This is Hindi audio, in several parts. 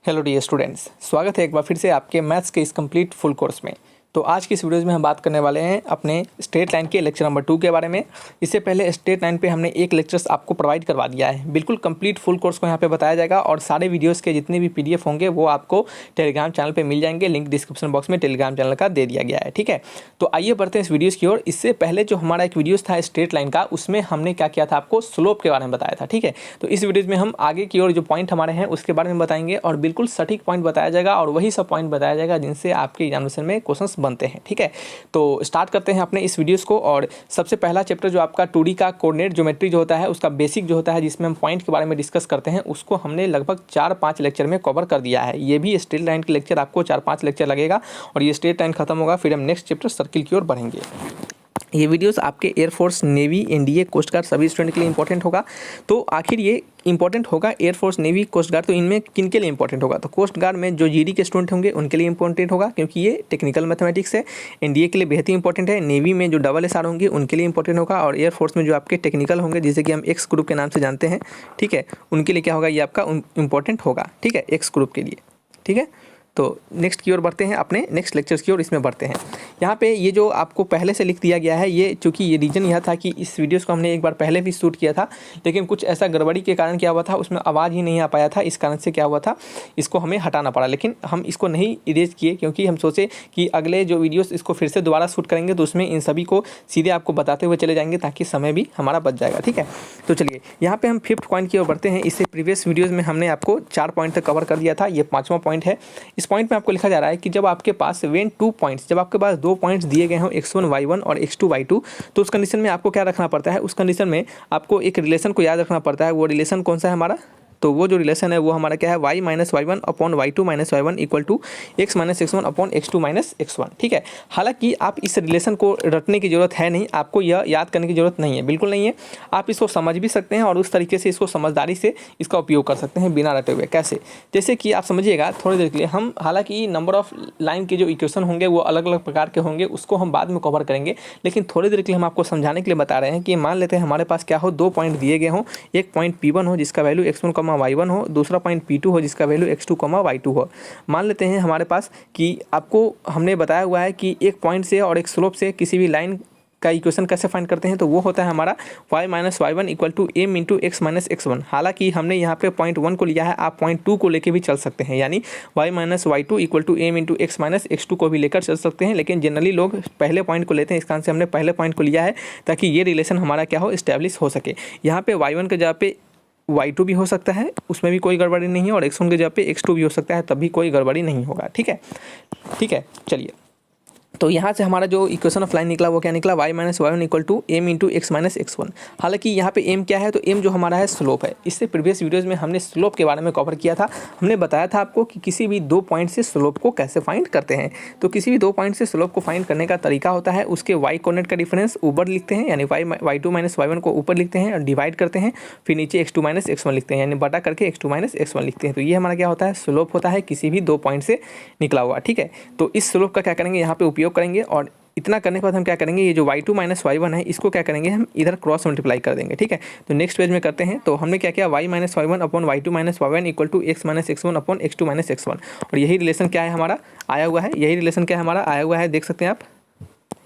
हेलो डियर स्टूडेंट्स, स्वागत है एक बार फिर से आपके मैथ्स के इस कंप्लीट फुल कोर्स में। तो आज की इस वीडियोज़ में हम बात करने वाले हैं अपने स्ट्रेट लाइन के लेक्चर नंबर 2 के बारे में। इससे पहले स्ट्रेट लाइन पे हमने एक लेक्चर्स आपको प्रोवाइड करवा दिया है। बिल्कुल कंप्लीट फुल कोर्स को यहाँ पे बताया जाएगा और सारे वीडियोज़ के जितने भी PDF होंगे वो आपको टेलीग्राम चैनल पर मिल जाएंगे। लिंक डिस्क्रिप्शन बॉक्स में टेलीग्राम चैनल का दे दिया गया है, ठीक है। तो आइए बढ़ते हैं इस वीडियोज़ की ओर। इससे पहले जो हमारा एक वीडियोज़ था स्ट्रेट लाइन का, उसमें हमने क्या किया था, आपको स्लोप के बारे में बताया था, ठीक है। तो इस वीडियोज़ में हम आगे की ओर जो पॉइंट हमारे हैं उसके बारे में बताएंगे और बिल्कुल सटीक पॉइंट बताया जाएगा और वही सब पॉइंट बताया जाएगा जिनसे आपके एग्जामिनेशन में क्वेश्चंस बनते हैं, ठीक है। तो स्टार्ट करते हैं अपने इस वीडियोस को। और सबसे पहला चैप्टर जो आपका 2D का कोऑर्डिनेट ज्योमेट्री जो होता है, उसका बेसिक जो होता है, जिसमें हम पॉइंट के बारे में डिस्कस करते हैं, उसको हमने लगभग 4-5 लेक्चर में कवर कर दिया है। ये भी स्ट्रेट लाइन के लेक्चर आपको 4-5 लेक्चर लगेगा और ये स्ट्रेट लाइन खत्म होगा, फिर हम नेक्स्ट चैप्टर सर्किल की ओर बढ़ेंगे। ये वीडियोस आपके air force, navy, NDA, coast guard सभी स्टूडेंट के लिए इंपॉर्टेंट होगा। तो आखिर ये इंपॉर्टेंट होगा एयरफोर्स, नेवी, कोस्ट गार्ड, तो इनमें किन के लिए इंपॉर्टेंट होगा? तो कोस्ट गार्ड में जो जीडी के स्टूडेंट होंगे उनके लिए इंपॉर्टेंट होगा, क्योंकि ये टेक्निकल मैथमेटिक्स है। एनडीए के लिए बेहद ही इंपॉर्टेंट है। नेवी में जो SSR होंगे उनके लिए इंपॉर्टेंट होगा और एयरफोर्स में जो आपके टेक्निकल होंगे, जिसे कि हम एक्स ग्रुप के नाम से जानते हैं, ठीक है, उनके लिए क्या होगा, ये आपका इंपॉर्टेंट होगा, ठीक है, एक्स ग्रुप के लिए, ठीक है। तो नेक्स्ट की ओर बढ़ते हैं, अपने नेक्स्ट लेक्चर्स की ओर इसमें बढ़ते हैं। यहाँ पे ये जो आपको पहले से लिख दिया गया है, ये चूँकि ये रीज़न यह था कि इस वीडियोस को हमने एक बार पहले भी शूट किया था, लेकिन कुछ ऐसा गड़बड़ी के कारण क्या हुआ था, उसमें आवाज़ ही नहीं आ पाया था। इस कारण से क्या हुआ था, इसको हमें हटाना पड़ा। लेकिन हम इसको नहीं इरेज किए, क्योंकि हम सोचे कि अगले जो वीडियोज़ इसको फिर से दोबारा शूट करेंगे तो उसमें इन सभी को सीधे आपको बताते हुए चले जाएंगे, ताकि समय भी हमारा बच जाएगा, ठीक है। तो चलिए यहाँ पर हम 5th पॉइंट की ओर बढ़ते हैं। इससे प्रीवियस वीडियोज़ में हमने आपको 4 पॉइंट तक कवर कर दिया था, ये 5वां पॉइंट है। इस पॉइंट में आपको लिखा जा रहा है कि जब आपके पास वेन 2 पॉइंट्स, जब आपके पास 2 पॉइंट्स दिए गए हों, x1 y1 और x2 y2, तो उस कंडीशन में आपको क्या रखना पड़ता है? उस कंडीशन में आपको एक रिलेशन को याद रखना पड़ता है। वो रिलेशन कौन सा है हमारा? तो वो जो रिलेशन है वो हमारा क्या है, y minus y1 upon y2 minus y1 equal to x minus x1 upon x2 minus x1, ठीक है। हालांकि आप इस रिलेशन को रटने की जरूरत है नहीं, आपको यह याद करने की जरूरत नहीं है, बिल्कुल नहीं है। आप इसको समझ भी सकते हैं और उस तरीके से इसको समझदारी से इसका उपयोग कर सकते हैं बिना रटे हुए। कैसे? जैसे कि आप समझिएगा थोड़ी देर के लिए, हम हालांकि नंबर ऑफ लाइन के जो इक्वेशन होंगे वो अलग अलग प्रकार के होंगे, उसको हम बाद में कवर करेंगे, लेकिन थोड़ी देर के लिए हम आपको समझाने के लिए बता रहे हैं कि मान लेते हैं हमारे पास क्या हो, 2 पॉइंट दिए गए हों। एक पॉइंट P1 हो जिसका वैल्यू x1, y1 हो, दूसरा पॉइंट P2 हो जिसका वैल्यू x2, y2 हो। मान लेते हैं हमारे पास कि आपको हमने बताया हुआ है कि एक पॉइंट से और एक स्लोप से किसी भी लाइन का इक्वेशन कैसे फाइंड करते हैं, तो वो होता है हमारा y minus y1 equal to m into x minus x1। हालांकि हमने यहाँ पे पॉइंट 1 को लिया है, आप पॉइंट 2 को लेके भी चल सकते हैं, यानी y minus y2 equal to m into x minus x2 को भी लेकर चल सकते हैं, लेकिन जनरली लोग पहले पॉइंट को लेते हैं। इस कारण से हमने पहले पॉइंट को लिया है ताकि ये रिलेशन हमारा क्या हो, इस्टेब्लिश हो सके। यहाँ पे y1 के जगह पे y2 भी हो सकता है, उसमें भी कोई गड़बड़ी नहीं है, और x1 के जगह पे x2 भी हो सकता है, तब भी कोई गड़बड़ी नहीं होगा, ठीक है, ठीक है। चलिए, तो यहाँ से हमारा जो इक्वेशन ऑफ लाइन निकला वो क्या निकला, y minus y1 equal to m into x minus x1। हालांकि यहाँ पे m क्या है, तो m जो हमारा है स्लोप है। इससे प्रीवियस वीडियोज़ में हमने स्लोप के बारे में कवर किया था। हमने बताया था आपको कि किसी भी 2 पॉइंट से स्लोप को कैसे फाइंड करते हैं। तो किसी भी 2 पॉइंट से स्लोप को फाइंड करने का तरीका होता है, उसके y कोऑर्डिनेट का डिफरेंस ऊपर लिखते हैं, यानी y2 माइनस y1 को ऊपर लिखते हैं और डिवाइड करते हैं, फिर नीचे x2 माइनस x1 लिखते हैं, यानी बटा करके x2 माइनस x1 लिखते हैं। तो ये हमारा क्या होता है, स्लोप होता है किसी भी 2 पॉइंट से निकला हुआ, ठीक है। तो इस स्लोप का क्या करेंगे, यहाँ पे उपयोग करेंगे, और इतना करने के बाद हम क्या करेंगे, ये जो y2 माइनस y1 है इसको क्या करेंगे, हम इधर क्रॉस मल्टीप्लाई कर देंगे, ठीक है। तो नेक्स्ट पेज में करते हैं। तो हमने क्या किया, y minus y1 upon y2 minus y1 equal to x minus x1 upon x2 minus x1, और यही रिलेशन क्या है हमारा आया हुआ है, यही रिलेशन क्या है हमारा आया हुआ है, देख सकते हैं आप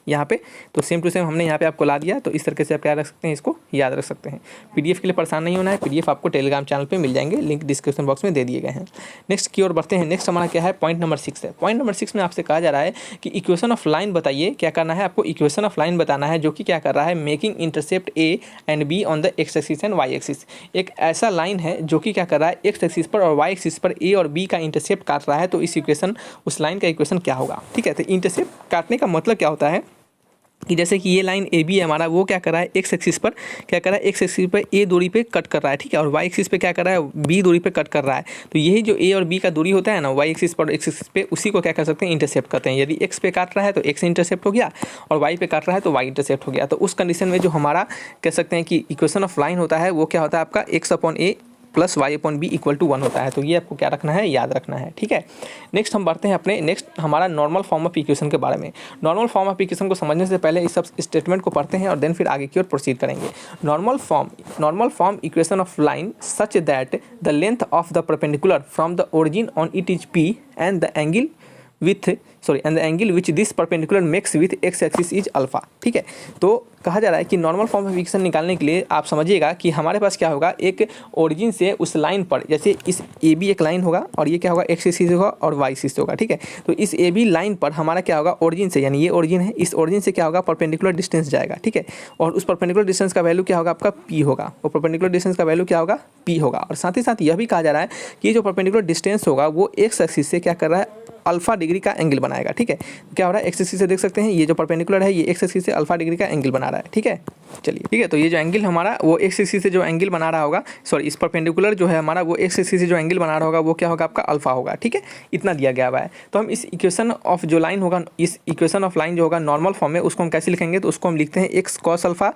यहाँ पे। तो सेम टू सेम हमने यहाँ पे आपको ला दिया। तो इस तरीके से आप क्या रख सकते हैं, इसको याद रख सकते हैं। PDF के लिए परेशान नहीं होना है, PDF आपको टेलीग्राम चैनल पे मिल जाएंगे, लिंक डिस्क्रिप्शन बॉक्स में दे दिए गए हैं। नेक्स्ट की ओर बढ़ते हैं। नेक्स्ट हमारा क्या है, पॉइंट नंबर 6 है। पॉइंट नंबर 6 में आपसे कहा जा रहा है कि इक्वेशन ऑफ लाइन बताइए। क्या करना है आपको, इक्वेशन ऑफ लाइन बताना है, जो कि क्या कर रहा है, making intercept A and B on the x axis and y axis. एक ऐसा लाइन है जो कि क्या कर रहा है, x एक्सिस पर और y एक्सिस पर A और B का इंटरसेप्ट काट रहा है। तो इस इक्वेशन, उस लाइन का इक्वेशन क्या होगा, ठीक है। तो इंटरसेप्ट काटने का मतलब क्या होता है कि जैसे कि ये लाइन ए बी है हमारा, वो क्या कर रहा है, एक्स एक्सिस पर क्या कर रहा है, एक्स एक्सिस पर ए दूरी पे कट कर रहा है, ठीक है, और वाई एक्सिस पे क्या कर रहा है, बी दूरी पे कट कर रहा है। तो यही जो ए और बी का दूरी होता है ना, वाई एक्सिस पर एक्स एक्सिस पे, उसी को क्या कर सकते हैं, इंटरसेप्ट करते हैं। यदि एक्स पे काट रहा है तो एक्स इंटरसेप्ट हो गया, और वाई पे काट रहा है तो वाई इंटरसेप्ट हो गया। तो उस कंडीशन में जो हमारा कह सकते हैं कि इक्वेशन ऑफ लाइन होता है, वो क्या होता है आपका, x upon a plus y upon b equal to 1 होता है। तो ये आपको क्या रखना है, याद रखना है, ठीक है। नेक्स्ट हम बढ़ते हैं अपने नेक्स्ट हमारा नॉर्मल फॉर्म ऑफ इक्वेशन के बारे में। नॉर्मल फॉर्म ऑफ इक्वेशन को समझने से पहले इस सब स्टेटमेंट को पढ़ते हैं और देन फिर आगे की ओर प्रोसीड करेंगे। Normal form equation of line such that the length of the perpendicular from the origin on it is P and the angle which this perpendicular makes with x axis is alpha, ठीक है। तो कहा जा रहा है कि नॉर्मल फॉर्म ऑफ इक्वेशन निकालने के लिए आप समझिएगा कि हमारे पास क्या होगा, एक ओरिजिन से उस लाइन पर, जैसे इस ए बी एक लाइन होगा और ये क्या होगा, एक्स एक्सिस होगा और वाई एक्सिस होगा, ठीक है। तो इस ए बी लाइन पर हमारा क्या होगा, ओरिजिन से, यानी ये ओरिजिन है, इस ओरिजिन से क्या होगा, परपेंडिकुलर डिस्टेंस जाएगा, ठीक है। और उस परपेंडिकुलर डिस्टेंस का वैल्यू क्या होगा, आपका पी होगा। और परपेंडिकुलर डिस्टेंस का वैल्यू क्या होगा, पी होगा। और साथ ही साथ यह भी कहा जा रहा है कि जो परपेंडिकुलर डिस्टेंस होगा वो एक्स एक्सिस से क्या कर रहा है, अल्फा डिग्री का एंगल बनाएगा, ठीक है। क्या हो रहा है, एक्स एक्सिस से देख सकते हैं, ये जो परपेंडिकुलर है ये एक्स एक्सिस से अल्फा डिग्री का एंगल बना रहा है, ठीक है। चलिए, ठीक है। तो ये जो एंगल हमारा वो एक्स एक्सिस से जो एंगल बना रहा होगा, सॉरी, इस परपेंडिकुलर जो है हमारा वो एक्स एक्सिस से जो एंगल बना रहा होगा वो क्या होगा, आपका अल्फा होगा, ठीक है। इतना दिया गया हुआ है। तो हम इस इक्वेशन ऑफ जो लाइन होगा, इस इक्वेशन ऑफ लाइन जो होगा नॉर्मल फॉर्म में, उसको हम कैसे लिखेंगे, तो उसको हम लिखते हैं x cos alpha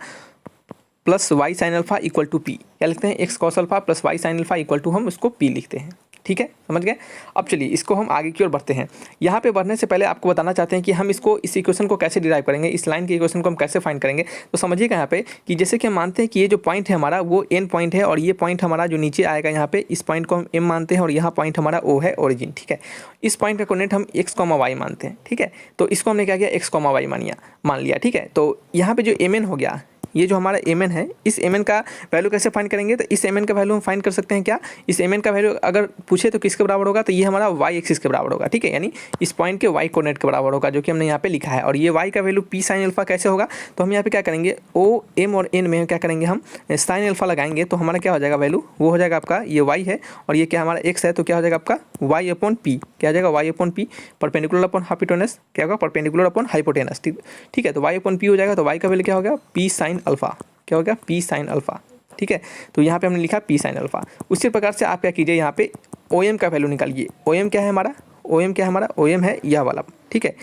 plus y sine alpha equal to p. क्या लिखते हैं, x cos alpha plus y sine alpha equal to हम उसको पी लिखते हैं, ठीक है, समझ गए। अब चलिए इसको हम आगे की ओर बढ़ते हैं। यहाँ पे बढ़ने से पहले आपको बताना चाहते हैं कि हम इसको, इस इक्वेशन को कैसे डिराइव करेंगे, इस लाइन के इक्वेशन को हम कैसे फाइंड करेंगे। तो समझिएगा यहाँ पे कि जैसे कि हम मानते हैं कि ये जो पॉइंट है हमारा वो एन पॉइंट है और ये पॉइंट हमारा जो नीचे आएगा यहाँ पे, इस पॉइंट को हम एम मानते हैं और यहाँ पॉइंट हमारा ओ है, ओरिजिन, ठीक है। इस पॉइंट का कोऑर्डिनेट हम एक्स कॉमा वाई मानते हैं, ठीक है। तो इसको हमने क्या किया, एक्स कॉमा वाई मान लिया, ठीक है। तो यहाँ पे जो एम एन हो गया, ये जो हमारा एम एन है, इस एम एन का वैल्यू कैसे फाइंड करेंगे, तो इस एम एन का वैल्यू हम फाइंड कर सकते हैं क्या, इस एम एन का वैल्यू अगर पूछे तो किसके बराबर होगा, तो ये हमारा वाई एक्सिस के बराबर होगा, ठीक है। यानी इस पॉइंट के वाई कोऑर्डिनेट के बराबर होगा, जो कि हमने यहाँ पे लिखा है। और ये वाई का वैल्यू पी साइन अल्फा कैसे होगा, तो हम यहाँ पे क्या करेंगे, ओ एम और एन में क्या करेंगे, हम साइन अल्फा लगाएंगे। तो हमारा क्या हो जाएगा वैल्यू, वो हो जाएगा आपका, ये वाई है और ये क्या हमारा एक्स है, तो क्या हो जाएगा आपका वाई अपॉन पी, क्या हो जाएगा y upon p, perpendicular upon hypotenuse, क्या होगा, परपेंडिकुलर अपॉन हाइपोटेनस, ठीक है। तो वाई अपॉन पी हो जाएगा, तो वाई का वैल्यू क्या हो गया, पी साइन अल्फा, क्या हो गया, पी साइन अल्फा, ठीक है। तो यहाँ पे हमने लिखा पी साइन अल्फा। उसी प्रकार से आप क्या कीजिए, यहाँ पे ओ एम का वैल्यू निकालिए। ओ एम क्या है हमारा, ओ एम क्या है हमारा, ओ एम है यह वाला, ठीक है,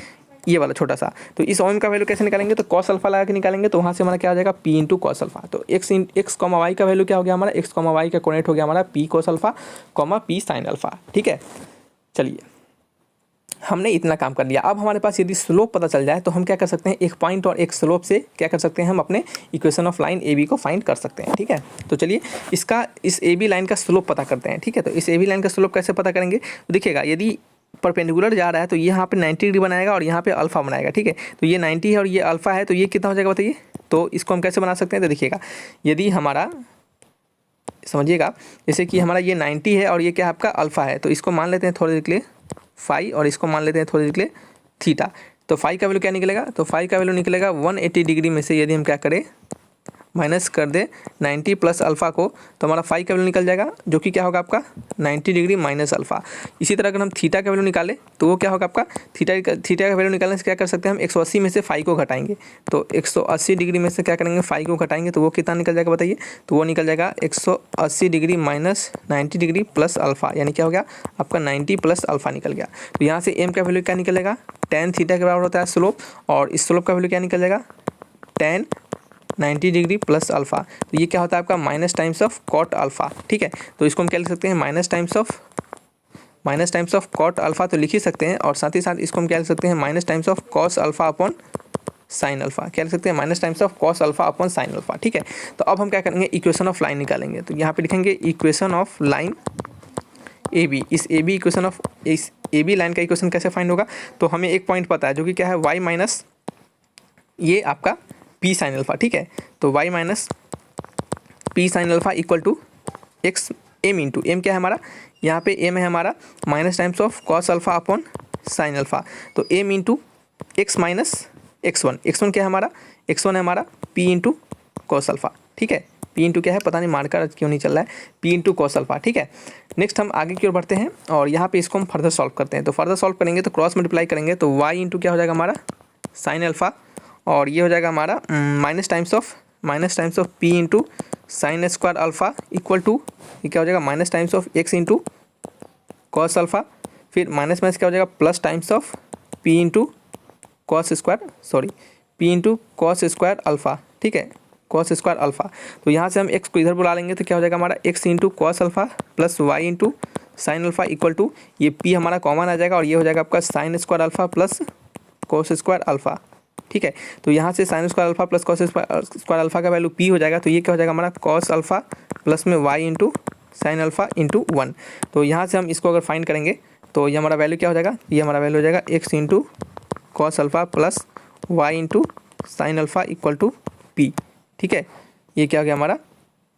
ये वाला छोटा सा। तो इस ओ एम का वैल्यू कैसे निकालेंगे, तो कॉस अल्फा लगा के निकालेंगे। तो वहाँ से हमारा क्या हो जाएगा, पी इंटू कॉस अल्फा। तो एक्स कॉमा वाई का वैल्यू क्या हो गया हमारा, एक्स कॉमा वाई का कोऑर्डिनेट हो गया हमारा P cos alpha comma P sine alpha, ठीक है। चलिए, हमने इतना काम कर लिया। अब हमारे पास यदि स्लोप पता चल जाए तो हम क्या कर सकते हैं, एक पॉइंट और एक स्लोप से क्या कर सकते हैं, हम अपने equation of line A B को फाइंड कर सकते हैं, ठीक है। तो चलिए इसका, इस ए बी लाइन का स्लोप पता करते हैं, ठीक है। तो इस ए बी लाइन का स्लोप कैसे पता करेंगे, तो देखिएगा, यदि परपेंडिकुलर जा रहा है तो ये यहाँ पे 90 डिग्री बनाएगा और यहाँ पे अल्फा बनाएगा, ठीक है। तो ये 90 है और ये अल्फा है, तो ये कितना हो जाएगा बताइए। तो इसको हम कैसे बना सकते हैं, तो देखिएगा, यदि हमारा, समझिएगा, जैसे कि हमारा ये 90 है और ये क्या आपका अल्फा है, तो इसको मान लेते हैं थोड़ी देर के लिए फाई और इसको मान लेते हैं थोड़ी देर के लिए थीटा। तो फाई का वैल्यू क्या निकलेगा, तो फाई का वैल्यू निकलेगा 180 डिग्री में से यदि हम क्या करें, माइनस कर दे 90 प्लस अल्फा को, तो हमारा फाई का वैल्यू निकल जाएगा, जो कि क्या होगा आपका 90 डिग्री माइनस अल्फा। इसी तरह अगर हम थीटा का वैल्यू निकालें तो वो क्या होगा आपका, थीटा का वैल्यू निकालने से क्या कर सकते हैं हम, 180 में से फाई को घटाएंगे। तो 180 डिग्री में से क्या करेंगे, फाई को घटाएंगे, तो वो कितना निकल जाएगा बताइए। तो वो निकल जाएगा 180 degree minus 90 degree plus alpha, यानी क्या हो गया आपका 90 प्लस अल्फा निकल गया। तो यहाँ से एम का वैल्यू क्या निकलेगा, tan थीटा के बराबर होता है स्लोप, और इस स्लोप का वैल्यू क्या निकल जाएगा, tan 90 डिग्री प्लस अल्फा। तो ये क्या होता है आपका minus times of cot alpha, ठीक है। तो इसको हम क्या लिख सकते हैं, minus times of cot alpha तो लिख ही सकते हैं, और साथ ही साथ इसको हम क्या लिख सकते हैं, minus times of cos alpha upon sine alpha, क्या लिख सकते हैं, minus times of cos alpha upon sine alpha, ठीक है। तो अब हम क्या करेंगे, इक्वेशन ऑफ लाइन निकालेंगे। तो यहाँ पे लिखेंगे equation of line A B. इस ए बी इक्वेशन ऑफ, इस ए बी लाइन का इक्वेशन कैसे फाइंड होगा, तो हमें एक पॉइंट पता है जो कि क्या है, वाई माइनस ये आपका पी साइन अल्फा, ठीक है। तो y minus P sine alpha equal to X M into, M क्या है हमारा, यहाँ पे एम है हमारा minus times of cos alpha upon sine alpha. तो M into X minus x1 क्या है हमारा, x1 है हमारा p इंटू कॉस अल्फा, ठीक है। p इंटू क्या है पता नहीं, मार्कर क्यों नहीं चल रहा है, p इंटू कॉस अल्फा, ठीक है। नेक्स्ट हम आगे की ओर बढ़ते हैं और यहाँ पे इसको हम फर्दर सॉल्व करते हैं। तो फर्दर सॉल्व करेंगे तो क्रॉस मल्टीप्लाई करेंगे, तो y इंटू क्या हो जाएगा हमारा साइन अल्फा, और ये हो जाएगा हमारा minus times of p into sine square alpha equal to, ये क्या हो जाएगा minus times of x into cos alpha, फिर माइनस क्या हो जाएगा plus times of p into cos square alpha, ठीक है। Cos square alpha. तो यहाँ से हम एक्स को इधर बुला लेंगे तो क्या हो जाएगा हमारा x into cos alpha plus y into sine alpha equal to ये पी हमारा कॉमन आ जाएगा और ये हो जाएगा आपका sine square alpha plus cos square alpha. ठीक है, तो यहाँ से sine square alpha plus cos square alpha का वैल्यू पी हो जाएगा। तो ये क्या हो जाएगा हमारा कॉस अल्फा प्लस में y into sine alpha into 1। तो यहाँ से हम इसको अगर फाइंड करेंगे तो ये हमारा वैल्यू क्या हो जाएगा, ये हमारा वैल्यू हो जाएगा x into cos alpha plus y into sine alpha equal to p. ठीक है, ये क्या हो गया हमारा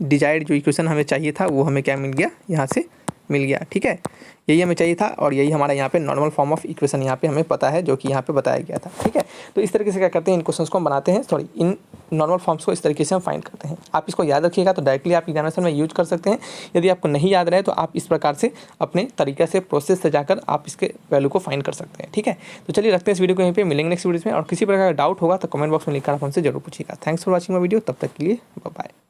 डिजायर्ड जो इक्वेशन हमें चाहिए था वो हमें क्या मिल गया, यहाँ से मिल गया। ठीक है, यही हमें चाहिए था और यही हमारा यहाँ पे नॉर्मल फॉर्म ऑफ इक्वेशन यहाँ पे हमें पता है जो कि यहाँ पे बताया गया था। ठीक है, तो इस तरीके से क्या करते हैं, इन क्वेश्चंस को हम बनाते हैं, सॉरी इन नॉर्मल फॉर्म्स को इस तरीके से हम फाइंड करते हैं। आप इसको याद रखिएगा तो डायरेक्टली आप एग्जामिनेशन में यूज कर सकते हैं। यदि आपको नहीं याद रहे तो आप इस प्रकार से अपने तरीके से प्रोसेस से जाकर आप इसके वैल्यू को फाइंड कर सकते हैं। ठीक है, तो चलिए रखते हैं इस वीडियो को यहीं पे, मिलेंगे नेक्स्ट वीडियो में। और किसी प्रकार का डाउट होगा तो कमेंट बॉक्स में लिखकर आप हमसे जरूर पूछिएगा। Thanks for watching my video, तब तक के लिए बाय बाय।